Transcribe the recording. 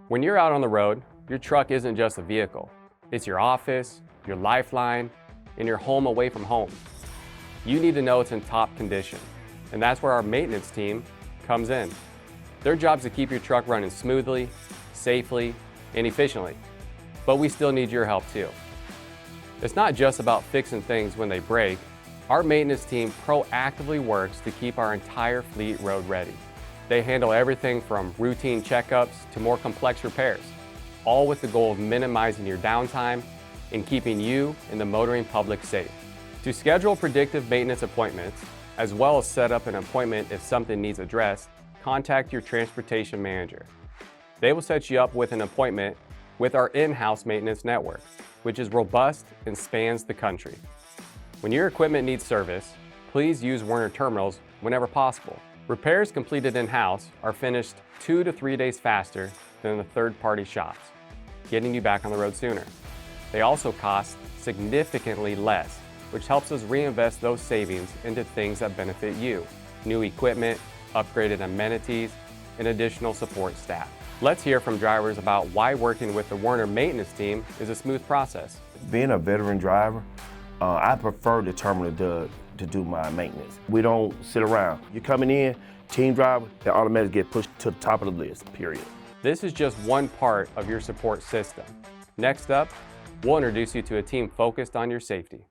When you're out on the road, your truck isn't just a vehicle. It's your office, your lifeline, and your home away from home. You need to know it's in top condition, and that's where our maintenance team comes in. Their job is to keep your truck running smoothly, safely, and efficiently. But we still need your help too. It's not just about fixing things when they break. Our maintenance team proactively works to keep our entire fleet road ready. They handle everything from routine checkups to more complex repairs, all with the goal of minimizing your downtime and keeping you and the motoring public safe. To schedule predictive maintenance appointments, as well as set up an appointment if something needs addressed, contact your transportation manager. They will set you up with an appointment with our in-house maintenance network, which is robust and spans the country. When your equipment needs service, please use Werner terminals whenever possible. Repairs completed in-house are finished 2 to 3 days faster than the third-party shops, getting you back on the road sooner. They also cost significantly less, which helps us reinvest those savings into things that benefit you: new equipment, upgraded amenities, and additional support staff. Let's hear from drivers about why working with the Werner maintenance team is a smooth process. Being a veteran driver, I prefer the terminal to do my maintenance. We don't sit around. You're coming in, team driver, they automatically get pushed to the top of the list, period. This is just one part of your support system. Next up, we'll introduce you to a team focused on your safety.